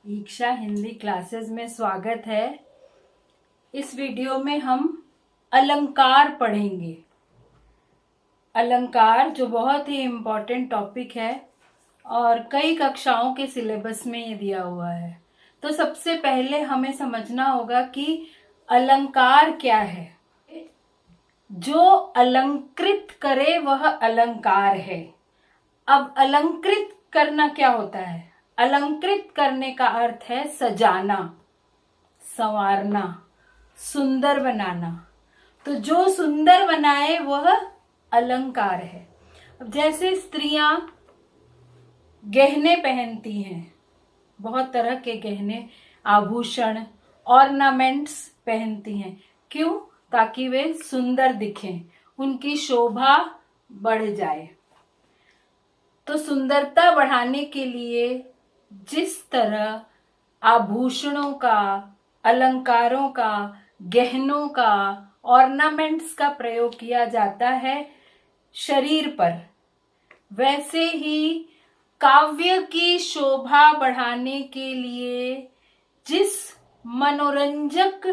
दीक्षा Hindi classes में स्वागत है। इस वीडियो में हम अलंकार पढ़ेंगे। अलंकार जो बहुत ही इम्पोर्टेंट टॉपिक है और कई कक्षाओं के सिलेबस में ये दिया हुआ है। तो सबसे पहले हमें समझना होगा कि अलंकार क्या है। जो अलंकृत करे वह अलंकार है। अब अलंकृत करना क्या होता है? अलंकृत करने का अर्थ है सजाना, संवारना, सुंदर बनाना। तो जो सुंदर बनाए वह अलंकार है। अब जैसे स्त्रियां गहने पहनती हैं, बहुत तरह के गहने, आभूषण, ऑर्नामेंट्स पहनती हैं। क्यों? ताकि वे सुंदर दिखें, उनकी शोभा बढ़ जाए। तो सुंदरता बढ़ाने के लिए जिस तरह आभूषणों का, अलंकारों का, गहनों का, ऑर्नामेंट्स का प्रयोग किया जाता है शरीर पर, वैसे ही काव्य की शोभा बढ़ाने के लिए जिस मनोरंजक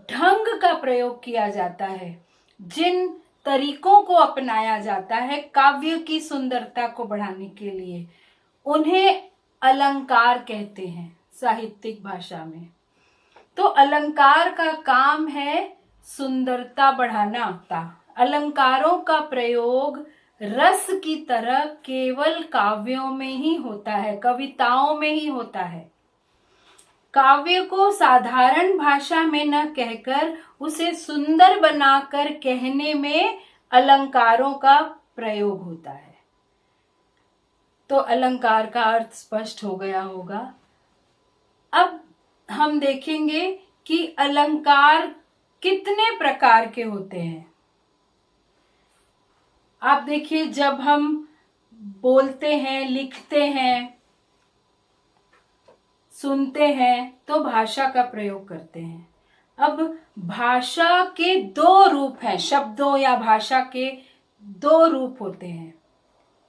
ढंग का प्रयोग किया जाता है, जिन तरीकों को अपनाया जाता है काव्य की सुंदरता को बढ़ाने के लिए, उन्हें अलंकार कहते हैं साहित्यिक भाषा में। तो अलंकार का काम है सुंदरता बढ़ाना। अलंकारों का प्रयोग रस की तरह केवल काव्यों में ही होता है, कविताओं में ही होता है। काव्य को साधारण भाषा में न कहकर उसे सुंदर बनाकर कहने में अलंकारों का प्रयोग होता है। तो अलंकार का अर्थ स्पष्ट हो गया होगा। अब हम देखेंगे कि अलंकार कितने प्रकार के होते हैं। आप देखिए, जब हम बोलते हैं, लिखते हैं, सुनते हैं तो भाषा का प्रयोग करते हैं। अब भाषा के दो रूप हैं, शब्दों या भाषा के दो रूप होते हैं।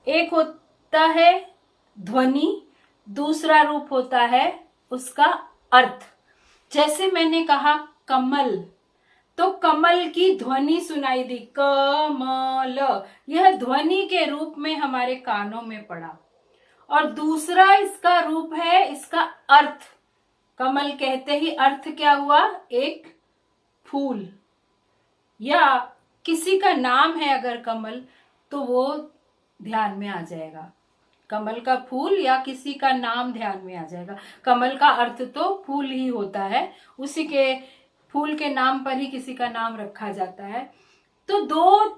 एक होता है ध्वनि, दूसरा रूप होता है उसका अर्थ। जैसे मैंने कहा कमल, तो कमल की ध्वनि सुनाई दी, कमल, यह ध्वनि के रूप में हमारे कानों में पड़ा। और दूसरा इसका रूप है इसका अर्थ। कमल कहते ही अर्थ क्या हुआ? एक फूल या किसी का नाम है अगर कमल, तो वो ध्यान में आ जाएगा। कमल का फूल या किसी का नाम ध्यान में आ जाएगा। कमल का अर्थ तो फूल ही होता है, उसी के फूल के नाम पर ही किसी का नाम रखा जाता है। तो दो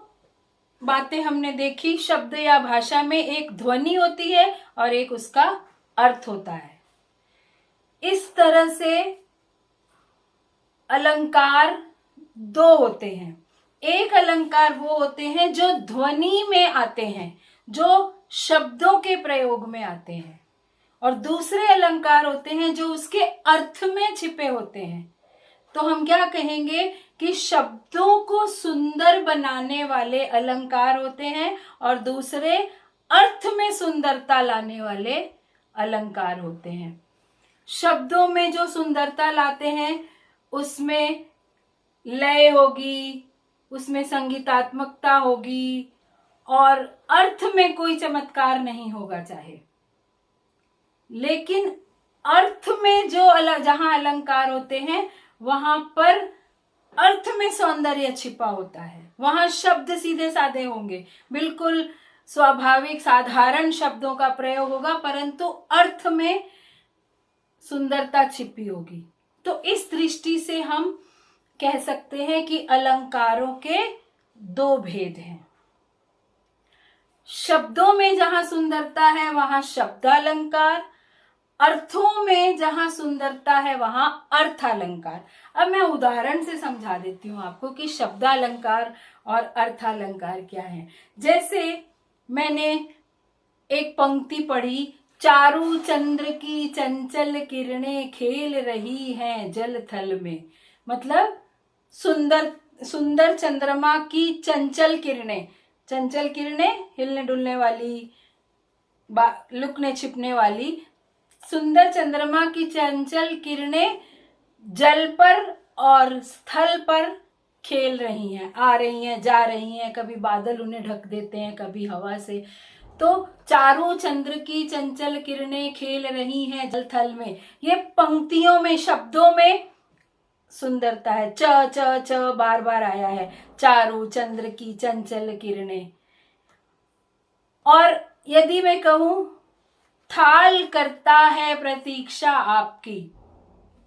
बातें हमने देखी शब्द या भाषा में, एक ध्वनि होती है और एक उसका अर्थ होता है। इस तरह से अलंकार दो होते हैं। एक अलंकार वो होते हैं जो ध्वनि में आते हैं, जो शब्दों के प्रयोग में आते हैं, और दूसरे अलंकार होते हैं जो उसके अर्थ में छिपे होते हैं। तो हम क्या कहेंगे कि शब्दों को सुंदर बनाने वाले अलंकार होते हैं और दूसरे अर्थ में सुंदरता लाने वाले अलंकार होते हैं। शब्दों में जो सुंदरता लाते हैं उसमें लय होगी, उसमें संगीतात्मकता होगी, और अर्थ में कोई चमत्कार नहीं होगा चाहे। लेकिन अर्थ में जो जहां अलंकार होते हैं वहां पर अर्थ में सौंदर्य छिपा होता है। वहां शब्द सीधे साधे होंगे, बिल्कुल स्वाभाविक साधारण शब्दों का प्रयोग होगा, परंतु अर्थ में सुंदरता छिपी होगी। तो इस दृष्टि से हम कह सकते हैं कि अलंकारों के दो भेद हैं। शब्दों में जहां सुंदरता है वहां शब्दालंकार, अर्थों में जहां सुंदरता है वहां अर्थालंकार। अब मैं उदाहरण से समझा देती हूँ आपको कि शब्दालंकार और अर्थालंकार क्या है। जैसे मैंने एक पंक्ति पढ़ी, चारु चंद्र की चंचल किरणें खेल रही हैं जल थल में। मतलब सुंदर सुंदर चंद्रमा की चंचल किरणें, चंचल किरणें हिलने डुलने वाली, लुकने छिपने वाली, सुंदर चंद्रमा की चंचल किरणें जल पर और स्थल पर खेल रही हैं, आ रही हैं, जा रही हैं, कभी बादल उन्हें ढक देते हैं, कभी हवा से। तो चारों चंद्र की चंचल किरणें खेल रही हैं जल थल में। ये पंक्तियों में, शब्दों में सुंदरता है। च च च बार बार आया है, चारों चंद्र की चंचल किरणें। और यदि मैं कहूं, थाल करता है प्रतीक्षा आपकी।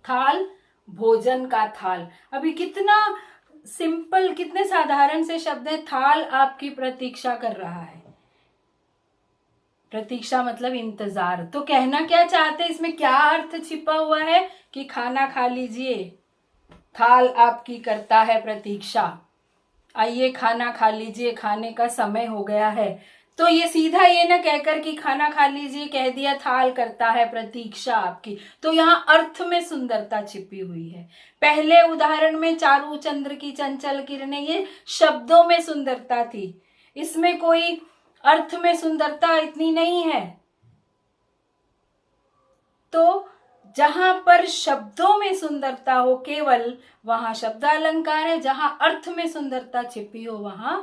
थाल, भोजन का थाल। अभी कितना सिंपल, कितने साधारण से शब्द है। थाल आपकी प्रतीक्षा कर रहा है। प्रतीक्षा मतलब इंतजार। तो कहना क्या चाहते हैं, इसमें क्या अर्थ छिपा हुआ है कि खाना खा लीजिए, थाल आपकी करता है प्रतीक्षा, आइए खाना खा लीजिए, खाने का समय हो गया है। तो ये सीधा ये ना कहकर कि खाना खा लीजिए कह दिया, थाल करता है प्रतीक्षा आपकी। तो यहाँ अर्थ में सुंदरता छिपी हुई है। पहले उदाहरण में चारों चंद्र की चंचल किरणें, ये शब्दों में सुंदरता थी, इसमें कोई अर्थ में सुंदरता इतनी नहीं है। तो जहां पर शब्दों में सुंदरता हो केवल, वहां शब्दालंकार है। जहां अर्थ में सुंदरता छिपी हो वहां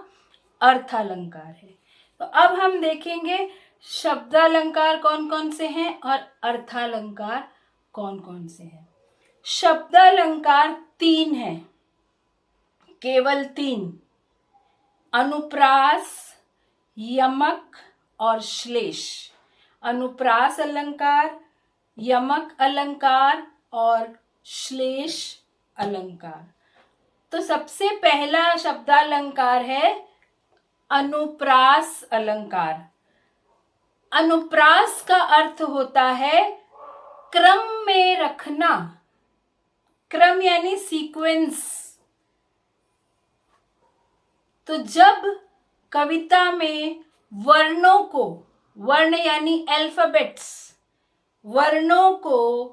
अर्थालंकार है। तो अब हम देखेंगे शब्दालंकार कौन कौन से हैं और अर्थालंकार कौन कौन से हैं। शब्दालंकार 3 हैं, केवल 3। अनुप्रास, यमक और श्लेष। अनुप्रास अलंकार, यमक अलंकार और श्लेष अलंकार। तो सबसे पहला शब्दालंकार है अनुप्रास अलंकार। अनुप्रास का अर्थ होता है क्रम में रखना। क्रम यानी सीक्वेंस। तो जब कविता में वर्णों को, वर्ण यानी अल्फाबेट्स, वर्णों को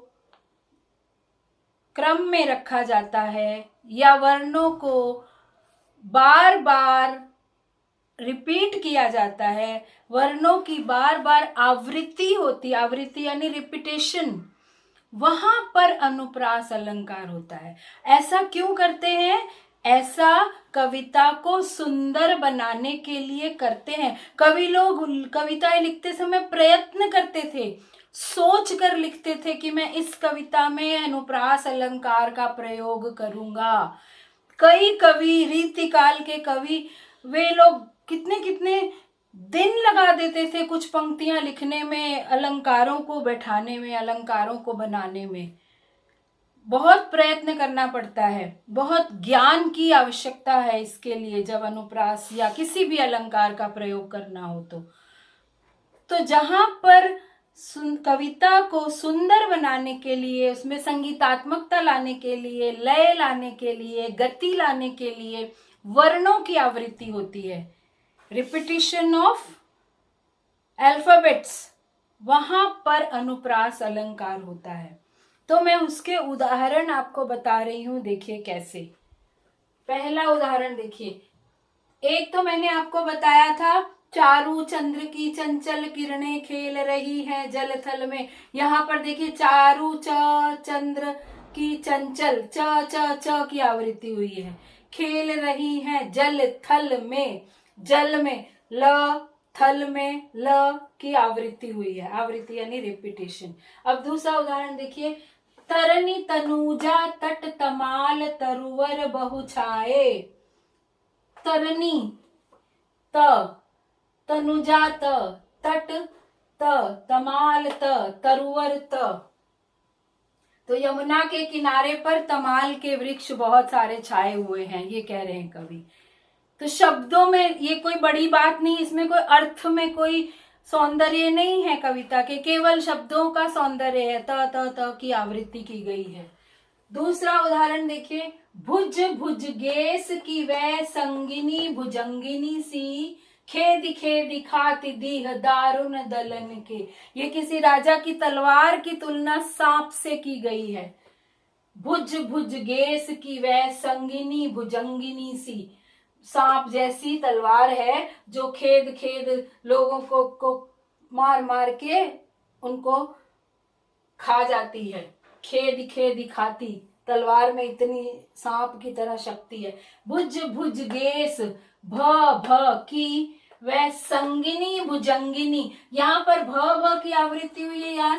क्रम में रखा जाता है या वर्णों को बार बार रिपीट किया जाता है, वर्णों की बार बार आवृत्ति होती, आवृत्ति यानी रिपीटेशन, वहां पर अनुप्रास अलंकार होता है। ऐसा क्यों करते हैं? ऐसा कविता को सुंदर बनाने के लिए करते हैं। कवि लोग कविताएं लिखते समय प्रयत्न करते थे, सोच कर लिखते थे कि मैं इस कविता में अनुप्रास अलंकार का प्रयोग करूंगा। कई कवि, रीतिकाल के कवि, वे लोग कितने कितने दिन लगा देते थे कुछ पंक्तियां लिखने में, अलंकारों को बैठाने में, अलंकारों को बनाने में। बहुत प्रयत्न करना पड़ता है, बहुत ज्ञान की आवश्यकता है इसके लिए, जब अनुप्रास या किसी भी अलंकार का प्रयोग करना हो। तो जहां पर कविता को सुंदर बनाने के लिए, उसमें संगीतात्मकता लाने के लिए, लय लाने के लिए, गति लाने के लिए वर्णों की आवृत्ति होती है, रिपीटिशन ऑफ अल्फाबेट्स, वहां पर अनुप्रास अलंकार होता है। तो मैं उसके उदाहरण आपको बता रही हूं, देखिए कैसे। पहला उदाहरण देखिए, एक तो मैंने आपको बताया था, चारों चंद्र की चंचल किरणें खेल रही हैं जल थल में। यहां पर देखिए चारों चंद्र की चंचल, च च च की आवृत्ति हुई है, खेल रही हैं जल थल में, जल में ल, थल में ल की आवृत्ति हुई है, आवृत्ति यानी रिपीटेशन। अब दूसरा उदाहरण देखिए, तरनी तनुजा तट तमाल तरुवर बहु छाए। तरनी त, तनुजा त, तट त, तमाल त, तरुवर त। तो यमुना के किनारे पर तमाल के वृक्ष बहुत सारे छाए हुए हैं, ये कह रहे हैं कवि। तो शब्दों में ये कोई बड़ी बात नहीं, इसमें कोई अर्थ में कोई सौंदर्य नहीं है कविता के, केवल शब्दों का सौंदर्य है, त त त की आवृत्ति की गई है। दूसरा उदाहरण देखिए, भुज भुज गेस की वह संगिनी भुजंगिनी सी, खेद खेद खाति दीह दारुण दलन के। ये किसी राजा की तलवार की तुलना सांप से की गई है। भुज भुज गेस की वह संगिनी भुजंगिनी सी, सांप जैसी तलवार है जो खेद खेद लोगों को मार मार के उनको खा जाती है, खेदी खेदी खाती, तलवार में इतनी सांप की तरह शक्ति है। भुज भुज गेस भ भ की वह संगिनी भुजंगिनी, यहाँ पर भ भ की आवृत्ति हुई है, यहाँ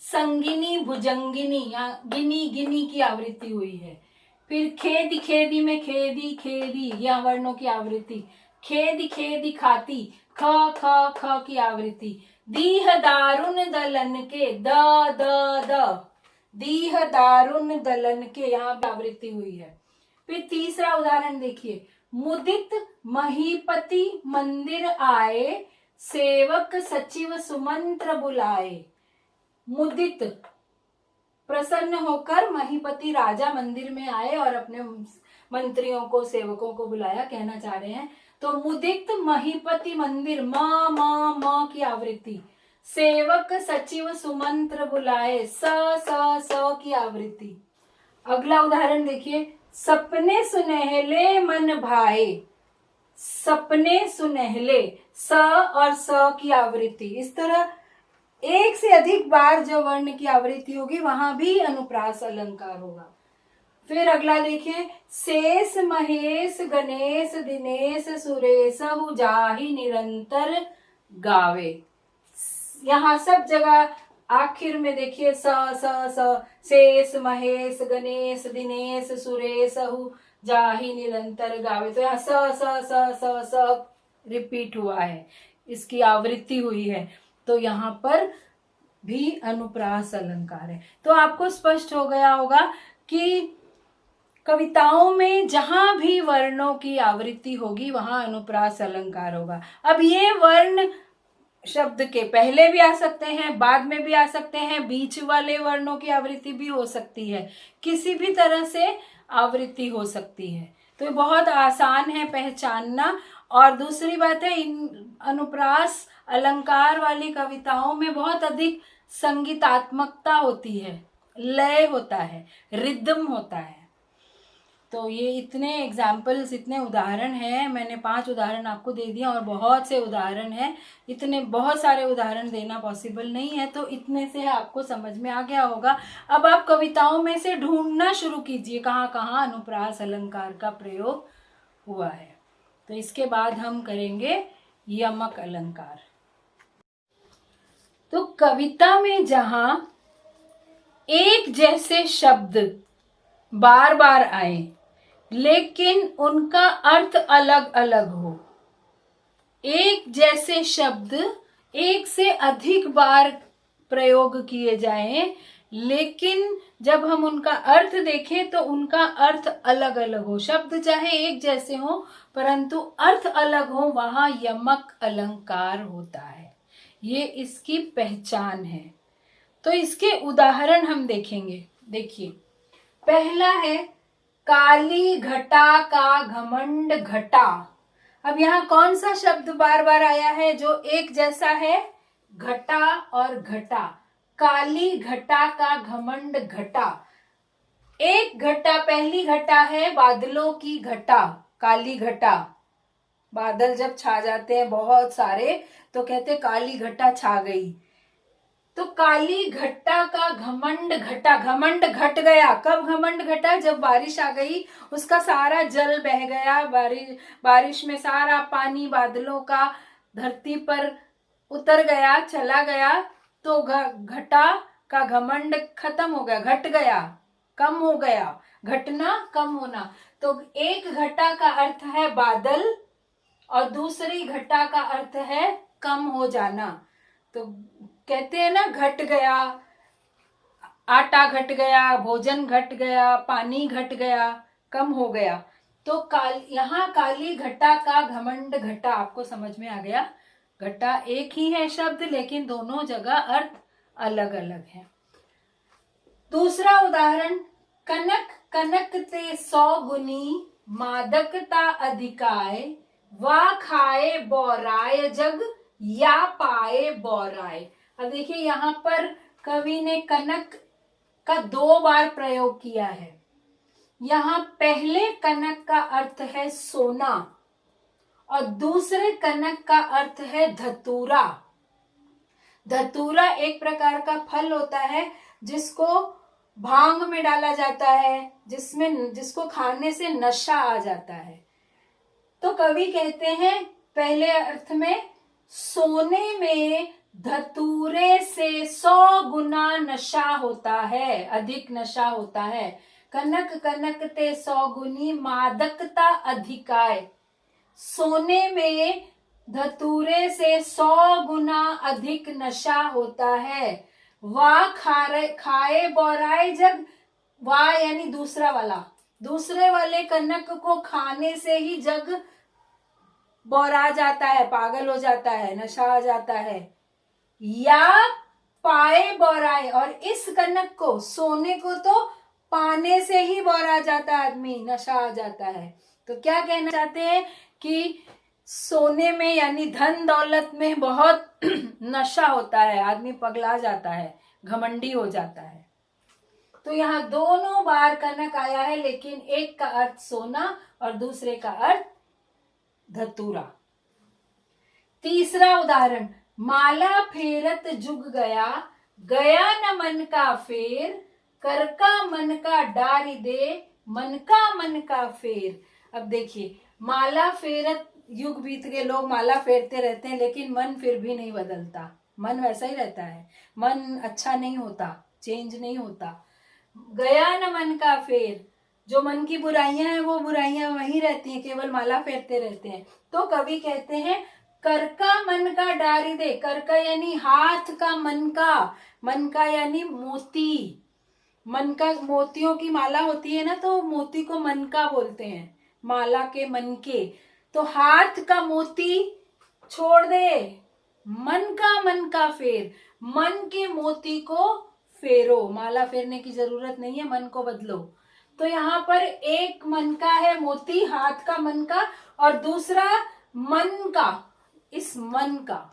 संगिनी भुजंगिनी, यहाँ गिनी गिनी की आवृत्ति हुई है। फिर खेदी खेदी में खेदी खेदी, यह वर्णों की आवृत्ति। खेदी खेदी खाती, ख ख ख की आवृत्ति। दीह दारुण दलन के, द द द, दीह दारुण दलन के, यहाँ भी आवृत्ति हुई है। फिर तीसरा उदाहरण देखिए, मुदित महीपति मंदिर आए, सेवक सचिव सुमंत्र बुलाए। मुदित प्रसन्न होकर महीपति राजा मंदिर में आए और अपने मंत्रियों को, सेवकों को बुलाया, कहना चाह रहे हैं। तो मुदित महीपति मंदिर, म की आवृत्ति। सेवक सचिव सुमंत्र बुलाए, स की आवृत्ति। अगला उदाहरण देखिए, सपने सुनहले मन भाए, सपने सुनहले, स और स की आवृत्ति। इस तरह एक से अधिक बार जो वर्ण की आवृत्ति होगी वहां भी अनुप्रास अलंकार होगा। फिर अगला देखिए, शेष महेश गणेश दिनेश सुरेश जाहि निरंतर गावे। यहाँ सब जगह आखिर में देखिए स स स, शेष महेश गणेश दिनेश सुरेश जाहि निरंतर गावे। तो यहाँ स स स स स रिपीट हुआ है, इसकी आवृत्ति हुई है, तो यहाँ पर भी अनुप्रास अलंकार है। तो आपको स्पष्ट हो गया होगा कि कविताओं में जहां भी वर्णों की आवृत्ति होगी वहां अनुप्रास अलंकार होगा। अब ये वर्ण शब्द के पहले भी आ सकते हैं, बाद में भी आ सकते हैं, बीच वाले वर्णों की आवृत्ति भी हो सकती है, किसी भी तरह से आवृत्ति हो सकती है। तो ये बहुत आसान है पहचानना। और दूसरी बात है, इन अनुप्रास अलंकार वाली कविताओं में बहुत अधिक संगीतात्मकता होती है, लय होता है, रिदम होता है। तो ये इतने एग्जाम्पल्स, इतने उदाहरण हैं, मैंने 5 उदाहरण आपको दे दिए और बहुत से उदाहरण हैं। इतने बहुत सारे उदाहरण देना पॉसिबल नहीं है, तो इतने से आपको समझ में आ गया होगा। अब आप कविताओं में से ढूंढना शुरू कीजिए कहाँ कहाँ अनुप्रास अलंकार का प्रयोग हुआ है। तो इसके बाद हम करेंगे यमक अलंकार। तो कविता में जहां एक जैसे शब्द बार बार आए लेकिन उनका अर्थ अलग अलग हो, एक जैसे शब्द एक से अधिक बार प्रयोग किए जाएं लेकिन जब हम उनका अर्थ देखें तो उनका अर्थ अलग अलग हो, शब्द चाहे एक जैसे हो परंतु अर्थ अलग हो, वहां यमक अलंकार होता है। ये इसकी पहचान है। तो इसके उदाहरण हम देखेंगे। देखिए, पहला है काली घटा का घमंड घटा। अब यहाँ कौन सा शब्द बार बार आया है जो एक जैसा है? घटा और घटा। काली घटा का घमंड घटा। एक घटा, पहली घटा है बादलों की घटा, काली घटा। बादल जब छा जाते हैं बहुत सारे तो कहते काली घटा छा गई। तो काली घटा का घमंड घटा, घमंड घट गया। कब घमंड घटा? जब बारिश आ गई, उसका सारा जल बह गया, बारिश में सारा पानी बादलों का धरती पर उतर गया, चला गया, तो घटा का घमंड खत्म हो गया, घट गया, कम हो गया। घटना, कम होना। तो एक घटा का अर्थ है बादल और दूसरी घटा का अर्थ है कम हो जाना। तो कहते हैं ना, घट गया, आटा घट गया, भोजन घट गया, पानी घट गया, कम हो गया। तो यहाँ काली घटा का घमंड घटा, आपको समझ में आ गया। घटा एक ही है शब्द लेकिन दोनों जगह अर्थ अलग अलग है। दूसरा उदाहरण, कनक कनक ते 100 गुनी, मादकता अधिकाय, वा खाए बौराय जग, या पाए बौराय। अब देखिए, यहाँ पर कवि ने कनक का 2 बार प्रयोग किया है। यहाँ पहले कनक का अर्थ है सोना और दूसरे कनक का अर्थ है धतूरा। धतूरा एक प्रकार का फल होता है जिसको भांग में डाला जाता है, जिसको खाने से नशा आ जाता है। तो कवि कहते हैं पहले अर्थ में, सोने में धतूरे से 100 गुना नशा होता है, अधिक नशा होता है। कनक कनक ते 100 गुनी मादकता अधिकाय। सोने में धतूरे से 100 गुना अधिक नशा होता है। वाह खाए बोराए जग, वाह यानी दूसरा वाला, दूसरे वाले कनक को खाने से ही जग बोरा जाता है, पागल हो जाता है, नशा आ जाता है। या पाए बोराए, और इस कनक को, सोने को तो पाने से ही बोरा जाता है आदमी, नशा आ जाता है। तो क्या कहना चाहते हैं कि सोने में यानी धन दौलत में बहुत नशा होता है, आदमी पगला जाता है, घमंडी हो जाता है। तो यहाँ दोनों बार कनक आया है, लेकिन एक का अर्थ सोना और दूसरे का अर्थ धतूरा। तीसरा उदाहरण, माला फेरत जुग गया, गया न मन का फेर, कर का मन का डारी दे, मन का फेर। अब देखिए, माला फेरत युग बीत गए, लोग माला फेरते रहते हैं, लेकिन मन फिर भी नहीं बदलता, मन वैसा ही रहता है, मन अच्छा नहीं होता, चेंज नहीं होता। गया न मन का फेर, जो मन की बुराइयां हैं वो बुराइयां वहीं रहती हैं, केवल माला फेरते रहते हैं। तो कवि कहते हैं, कर का मन का डारी दे, कर का यानी हाथ का, मन का यानी मोती, मन का, मोतियों की माला होती है ना, तो मोती को मन का बोलते हैं, माला के मन के। तो हाथ का मोती छोड़ दे, मन का फेर, मन के मोती को फेरो, माला फेरने की जरूरत नहीं है, मन को बदलो। तो यहाँ पर एक मन का है मोती, हाथ का मन का, और दूसरा मन का, इस मन का,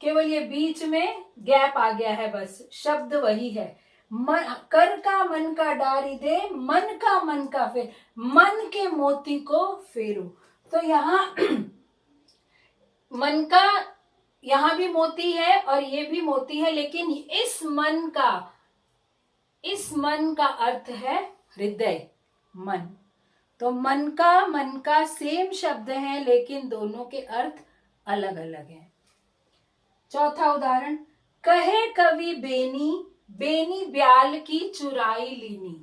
केवल ये बीच में गैप आ गया है, बस शब्द वही है। कर का मन का डारी दे, मन का फेर, मन के मोती को फेरो। तो यहाँ मन का, यहाँ भी मोती है और ये भी मोती है, लेकिन इस मन का अर्थ है हृदय, मन। तो मन का सेम शब्द है, लेकिन दोनों के अर्थ अलग अलग हैं। चौथा उदाहरण, कहे कवि बेनी, बेनी ब्याल की चुराई लीनी।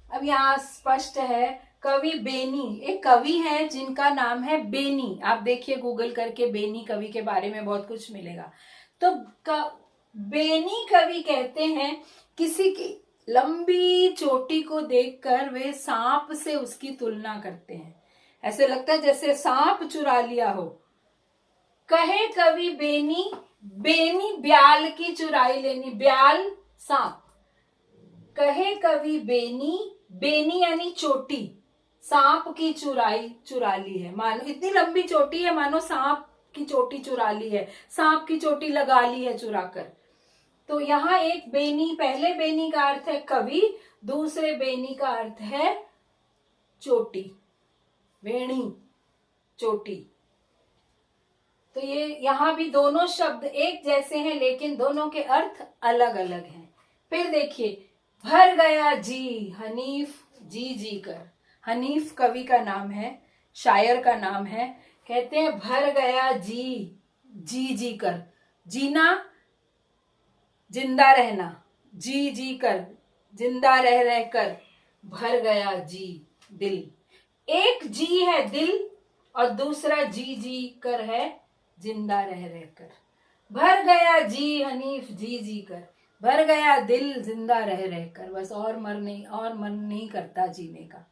अब यहाँ स्पष्ट है, कवि बेनी, एक कवि है जिनका नाम है बेनी। आप देखिए गूगल करके, बेनी कवि के बारे में बहुत कुछ मिलेगा। तो बेनी कवि कहते हैं, किसी की लंबी चोटी को देखकर वे सांप से उसकी तुलना करते हैं, ऐसे लगता है जैसे सांप चुरा लिया हो। कहे कवि बेनी, बेनी ब्याल की चुराई लेनी, ब्याल सांप। कहे कवि बेनी, बेनी यानी चोटी, सांप की चुरा ली है, मानो इतनी लंबी चोटी है, मानो सांप की चोटी चुरा ली है, सांप की चोटी लगा ली है चुरा कर। तो यहाँ एक बेनी, पहले बेनी का अर्थ है कवि, दूसरे बेनी का अर्थ है चोटी, वेणी, चोटी। तो ये यहाँ भी दोनों शब्द एक जैसे हैं, लेकिन दोनों के अर्थ अलग अलग हैं। फिर देखिए, भर गया जी, हनीफ जी कर। हनीफ कवि का नाम है, शायर का नाम है। कहते हैं भर गया जी कर, जीना जिंदा रहना, जी कर जिंदा रह कर, भर गया जी दिल। एक जी है दिल और दूसरा जी कर है जिंदा रह कर। भर गया जी हनीफ जी कर, भर गया दिल जिंदा रह कर, बस और मन नहीं करता जीने का।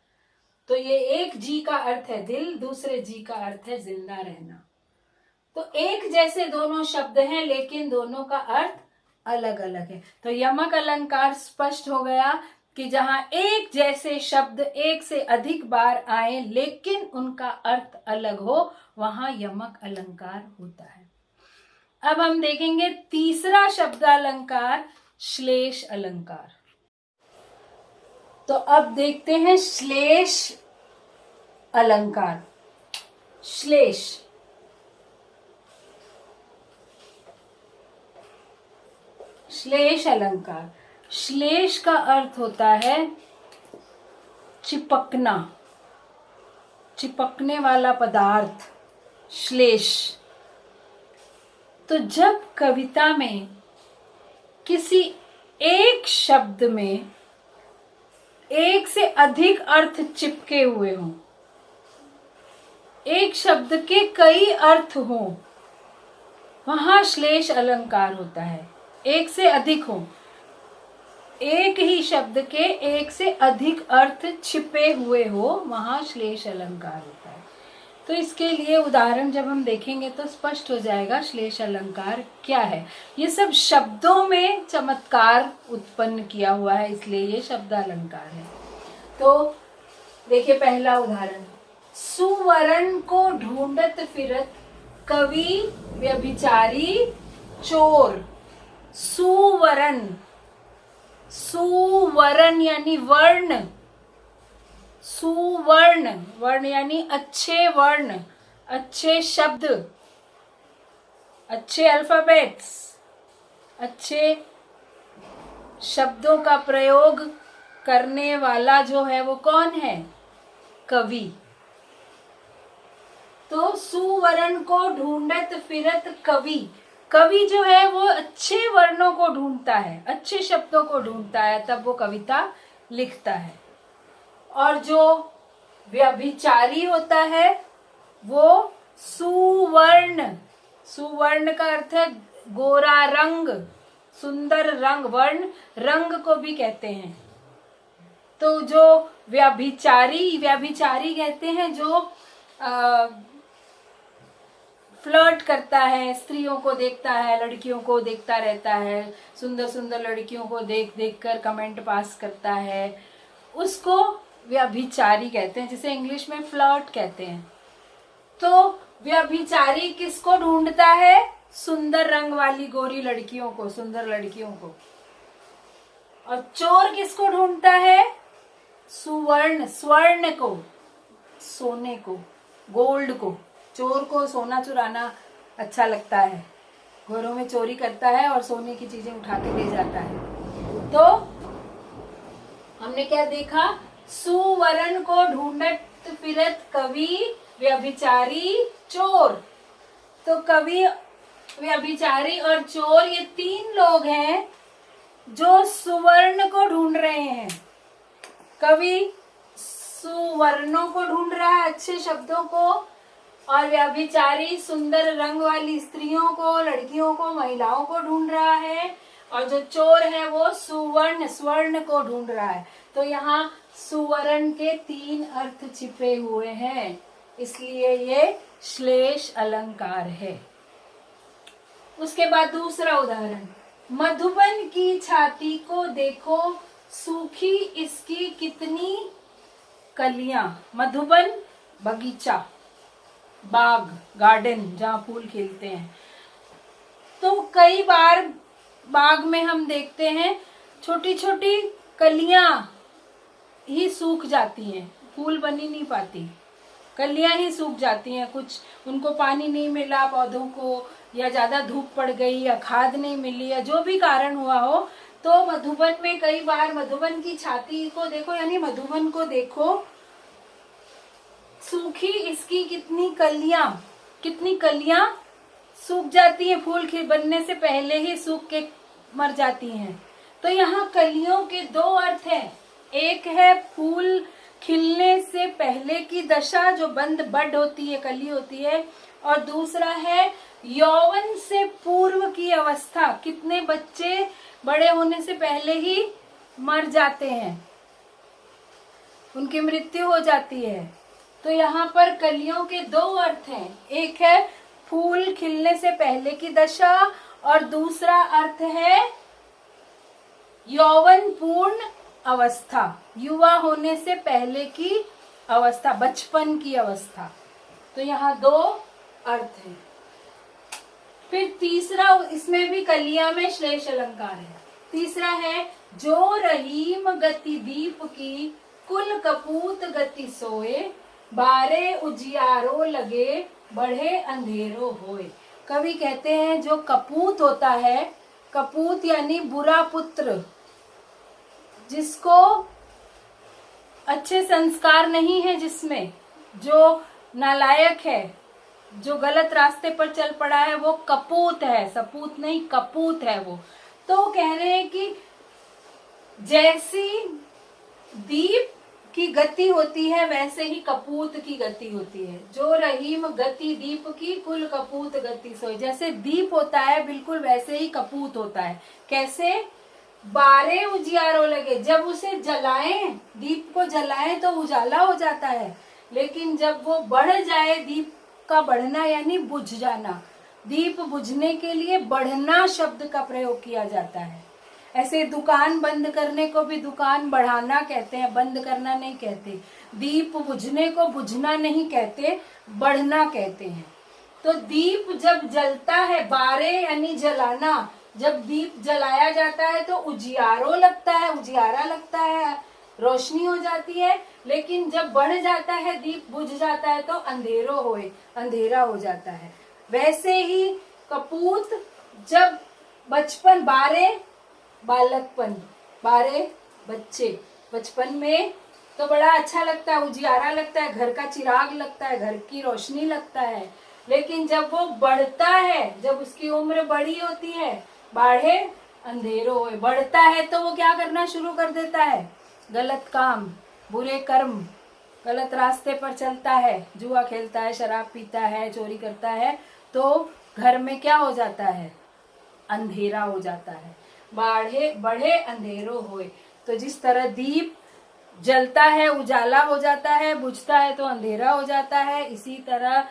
तो ये एक जी का अर्थ है दिल, दूसरे जी का अर्थ है जिंदा रहना। तो एक जैसे दोनों शब्द हैं, लेकिन दोनों का अर्थ अलग अलग है। तो यमक अलंकार स्पष्ट हो गया कि जहां एक जैसे शब्द एक से अधिक बार आए, लेकिन उनका अर्थ अलग हो, वहां यमक अलंकार होता है। अब हम देखेंगे तीसरा शब्द अलंकार, श्लेष अलंकार। तो अब देखते हैं श्लेष अलंकार। श्लेष श्लेष अलंकार। श्लेष का अर्थ होता है चिपकना, चिपकने वाला पदार्थ, श्लेष। तो जब कविता में किसी एक शब्द में एक से अधिक अर्थ चिपके हुए हों, एक शब्द के कई अर्थ हों, वहां श्लेष अलंकार होता है। एक से अधिक हो, एक ही शब्द के एक से अधिक अर्थ छिपे हुए हो, वहां श्लेष अलंकार होता है। तो इसके लिए उदाहरण जब हम देखेंगे तो स्पष्ट हो जाएगा श्लेष अलंकार क्या है। ये सब शब्दों में चमत्कार उत्पन्न किया हुआ है, इसलिए ये शब्द अलंकार है। तो देखिए पहला उदाहरण, सुवर्ण को ढूंढत फिरत कवि व्यभिचारी चोर। सुवर्ण, सुवर्ण यानी वर्ण, सुवर्ण, वर्ण यानी अच्छे वर्ण, अच्छे शब्द, अच्छे अल्फाबेट्स, अच्छे शब्दों का प्रयोग करने वाला जो है वो कौन है? कवि। तो सुवर्ण को ढूंढत फिरत कवि, कवि जो है वो अच्छे वर्णों को ढूंढता है, अच्छे शब्दों को ढूंढता है, तब वो कविता लिखता है। और जो व्यभिचारी होता है वो सुवर्ण, सुवर्ण का अर्थ है गोरा रंग, सुंदर रंग, वर्ण रंग को भी कहते हैं। तो जो व्यभिचारी, व्यभिचारी कहते हैं जो फ्लर्ट करता है, स्त्रियों को देखता है, लड़कियों को देखता रहता है, सुंदर सुंदर लड़कियों को देख देख कर कमेंट पास करता है, उसको व्यभिचारी कहते हैं, जिसे इंग्लिश में फ्लर्ट कहते हैं। तो व्यभिचारी किसको ढूंढता है? सुंदर रंग वाली गोरी लड़कियों को, सुंदर लड़कियों को। और चोर किसको ढूंढता है? सुवर्ण, स्वर्ण को, सोने को, गोल्ड को। चोर को सोना चुराना अच्छा लगता है, घरों में चोरी करता है और सोने की चीजें उठा के ले जाता है। तो हमने क्या देखा? सुवर्ण को ढूंढत फिरत कवि व्यभिचारी चोर। तो कवि, व्यभिचारी और चोर, ये तीन लोग हैं जो सुवर्ण को ढूंढ रहे हैं। कवि सुवर्णों को ढूंढ रहा है, अच्छे शब्दों को, और व्यभिचारी सुंदर रंग वाली स्त्रियों को, लड़कियों को, महिलाओं को ढूंढ रहा है। और जो चोर है वो सुवर्ण, स्वर्ण को ढूंढ रहा है। तो यहाँ सुवर्ण के तीन अर्थ छिपे हुए हैं, इसलिए ये श्लेष अलंकार है। उसके बाद दूसरा उदाहरण, मधुबन की छाती को देखो सूखी इसकी कितनी कलियां। मधुबन बगीचा, बाग, गार्डन जहाँ फूल खिलते हैं। तो कई बार बाग में हम देखते हैं छोटी छोटी कलियां ही सूख जाती हैं, फूल बन ही नहीं पाती, कलियां ही सूख जाती हैं। कुछ उनको पानी नहीं मिला पौधों को, या ज्यादा धूप पड़ गई, या खाद नहीं मिली, या जो भी कारण हुआ हो। तो मधुबन में कई बार मधुबन की छाती को देखो, यानी मधुबन को देखो, सूखी इसकी कितनी कलियां, कितनी कलियां सूख जाती हैं, फूल बनने से पहले ही सूख के मर जाती हैं। तो यहाँ कलियों के दो अर्थ हैं, एक है फूल खिलने से पहले की दशा जो बड होती है, कली होती है, और दूसरा है यौवन से पूर्व की अवस्था, कितने बच्चे बड़े होने से पहले ही मर जाते हैं, उनकी मृत्यु हो जाती है। तो यहाँ पर कलियों के दो अर्थ हैं, एक है फूल खिलने से पहले की दशा और दूसरा अर्थ है यौवन पूर्ण अवस्था, युवा होने से पहले की अवस्था, बचपन की अवस्था। तो यहाँ दो अर्थ हैं। फिर तीसरा, इसमें भी कलियां में श्लेष अलंकार है। तीसरा है जो रहीम गति दीप की कुल कपूत गति सोए, बारे उजियारो लगे बढ़े अंधेरो होए। कवि कहते हैं जो कपूत होता है कपूत यानी बुरा पुत्र, जिसको अच्छे संस्कार नहीं है, जिसमें जो नालायक है, जो गलत रास्ते पर चल पड़ा है, वो कपूत है, सपूत नहीं कपूत है वो। तो कह रहे हैं कि जैसी दीप की गति होती है वैसे ही कपूत की गति होती है। जो रहीम गति दीप की, कुल कपूत गति सोई। जैसे दीप होता है बिल्कुल वैसे ही कपूत होता है। कैसे? बारे उजियारो लगे, जब उसे जलाएं, दीप को जलाएं तो उजाला हो जाता है, लेकिन जब वो बढ़ जाए, दीप का बढ़ना यानी बुझ जाना, दीप बुझने के लिए बढ़ना शब्द का प्रयोग किया जाता है। ऐसे दुकान बंद करने को भी दुकान बढ़ाना कहते हैं, बंद करना नहीं कहते। दीप बुझने को बुझना नहीं कहते, बढ़ना कहते हैं। तो दीप जब जलता है, बारे यानी जलाना, जब दीप जलाया जाता है तो उजियारो लगता है, उजियारा लगता है, रोशनी हो जाती है। लेकिन जब बढ़ जाता है, दीप बुझ जाता है तो अंधेरा हो जाता है। वैसे ही कपूत जब बचपन, बारे बालकपन, बारे बच्चे, बचपन में तो बड़ा अच्छा लगता है, उजियारा लगता है, घर का चिराग लगता है, घर की रोशनी लगता है। लेकिन जब वो बढ़ता है, जब उसकी उम्र बड़ी होती है, बाढ़े अंधेरो होए, बढ़ता है तो वो क्या करना शुरू कर देता है? गलत काम, बुरे कर्म, गलत रास्ते पर चलता है, जुआ खेलता है, शराब पीता है, चोरी करता है। तो घर में क्या हो जाता है? अंधेरा हो जाता है। बढ़े अंधेरो होए। तो जिस तरह दीप जलता है उजाला हो जाता है, बुझता है तो अंधेरा हो जाता है, इसी तरह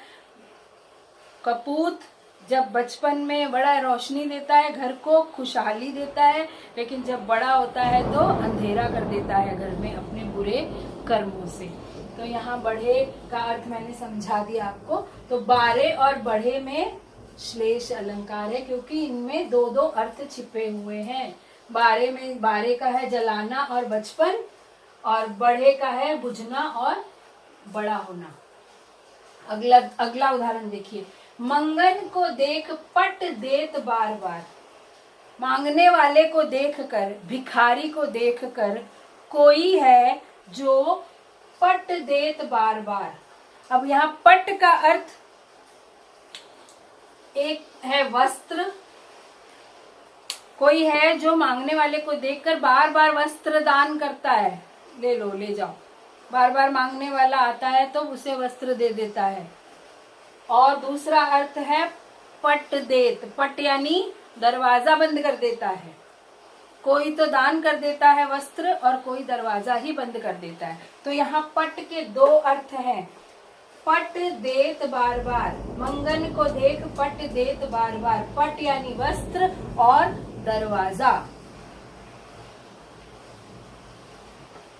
कपूत जब बचपन में बड़ा रोशनी देता है, घर को खुशहाली देता है, लेकिन जब बड़ा होता है तो अंधेरा कर देता है घर में अपने बुरे कर्मों से। तो यहाँ बढ़े का अर्थ मैंने समझा दिया आपको। तो बारे और बढ़े में श्लेष अलंकार है, क्योंकि इनमें दो दो अर्थ छिपे हुए हैं। बारे में, बारे का है जलाना और बचपन, और बढ़े का है बुझना और बड़ा होना। अगला उदाहरण देखिए। मंगन को देख पट देत बार बार, मांगने वाले को देखकर, भिखारी को देखकर कोई है जो पट देत बार बार। अब यहाँ पट का अर्थ एक है वस्त्र, कोई है जो मांगने वाले को देखकर बार बार वस्त्र दान करता है, ले लो ले जाओ, बार बार मांगने वाला आता है तो उसे वस्त्र दे देता है। और दूसरा अर्थ है पट देत, पट यानी दरवाजा बंद कर देता है। कोई तो दान कर देता है वस्त्र और कोई दरवाजा ही बंद कर देता है। तो यहाँ पट के दो अर्थ हैं। पट देत बार बार, मंगन को देख पट देत बार बार, पट यानी वस्त्र और दरवाजा।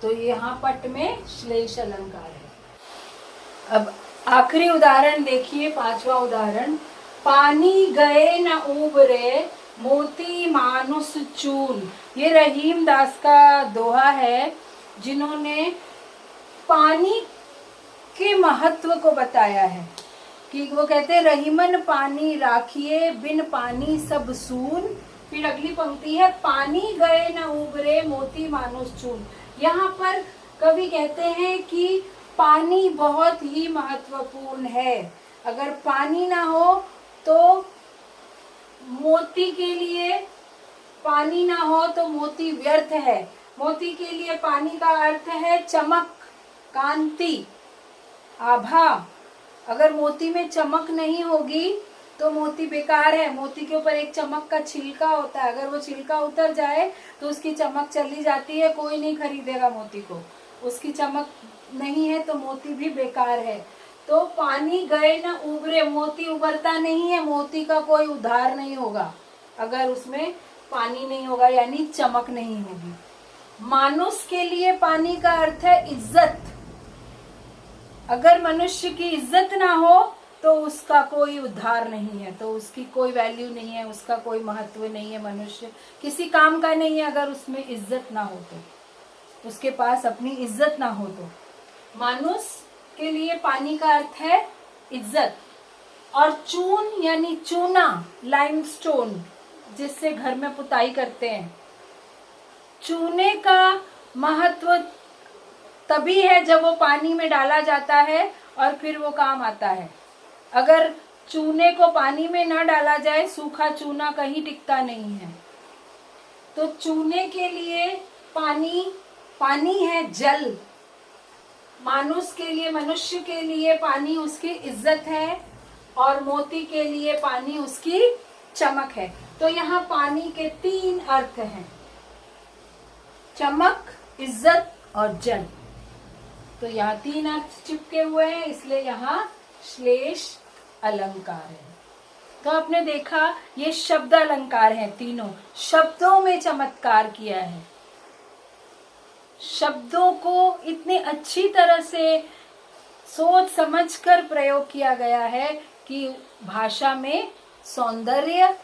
तो यहाँ पट में श्लेष अलंकार है। अब आखिरी उदाहरण देखिए, पांचवा उदाहरण। पानी गए न उबरे मोती मानुष चून। ये रहीम दास का दोहा है, जिन्होंने पानी के महत्व को बताया है। कि वो कहते हैं रहीमन पानी राखिए, बिन पानी सब सून। फिर अगली पंक्ति है पानी गए न उबरे मोती मानुष चून। यहाँ पर कवि कहते हैं कि पानी बहुत ही महत्वपूर्ण है। अगर पानी ना हो तो मोती के लिए, पानी ना हो तो मोती व्यर्थ है। मोती के लिए पानी का अर्थ है चमक, कांति, आभा। अगर मोती में चमक नहीं होगी तो मोती बेकार है। मोती के ऊपर एक चमक का छिलका होता है, अगर वो छिलका उतर जाए तो उसकी चमक चली जाती है, कोई नहीं खरीदेगा मोती को। उसकी चमक नहीं है तो मोती भी बेकार है। तो पानी गए न उबरे, मोती उबरता नहीं है, मोती का कोई उद्धार नहीं होगा अगर उसमें पानी नहीं होगा, यानी चमक नहीं होगी। मानुष के लिए पानी का अर्थ है इज्जत। अगर मनुष्य की इज्जत ना हो तो उसका कोई उद्धार नहीं है, तो उसकी कोई वैल्यू नहीं है, उसका कोई महत्व नहीं है। मनुष्य किसी काम का नहीं है अगर उसमें इज्जत ना हो तो, उसके पास अपनी इज्जत ना हो तो। मानुष के लिए पानी का अर्थ है इज्जत। और चून यानी चूना, लाइमस्टोन, जिससे घर में पुताई करते हैं। चूने का महत्व तभी है जब वो पानी में डाला जाता है और फिर वो काम आता है। अगर चूने को पानी में न डाला जाए, सूखा चूना कहीं टिकता नहीं है। तो चूने के लिए पानी है जल। मनुष्य के लिए पानी उसकी इज्जत है और मोती के लिए पानी उसकी चमक है। तो यहाँ पानी के 3 अर्थ हैं, चमक, इज्जत और जल। तो यहाँ 3 अर्थ चिपके हुए हैं, इसलिए यहाँ श्लेष अलंकार है। तो आपने देखा ये शब्द अलंकार हैं, तीनों शब्दों में चमत्कार किया है। शब्दों को इतनी अच्छी तरह से सोच समझकर प्रयोग किया गया है कि भाषा में सौंदर्य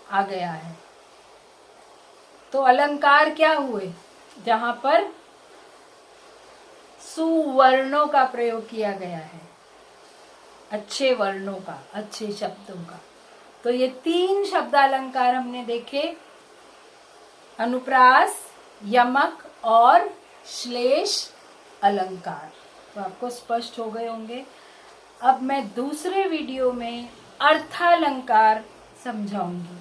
आ गया है। तो अलंकार क्या हुए? जहां पर सुवर्णों का प्रयोग किया गया है, अच्छे वर्णों का, अच्छे शब्दों का। तो ये 3 शब्द अलंकार हमने देखे, अनुप्रास, यमक और श्लेष अलंकार। तो आपको स्पष्ट हो गए होंगे। अब मैं दूसरे वीडियो में अर्थालंकार समझाऊंगी।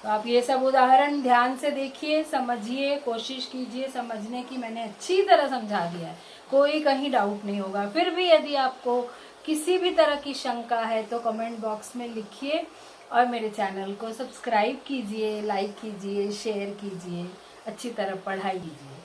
तो आप ये सब उदाहरण ध्यान से देखिए, समझिए, कोशिश कीजिए समझने की। मैंने अच्छी तरह समझा दिया है, कोई कहीं डाउट नहीं होगा। फिर भी यदि आपको किसी भी तरह की शंका है तो कमेंट बॉक्स में लिखिए और मेरे चैनल को सब्सक्राइब कीजिए, लाइक कीजिए, शेयर कीजिए, अच्छी तरह पढ़ाई कीजिए।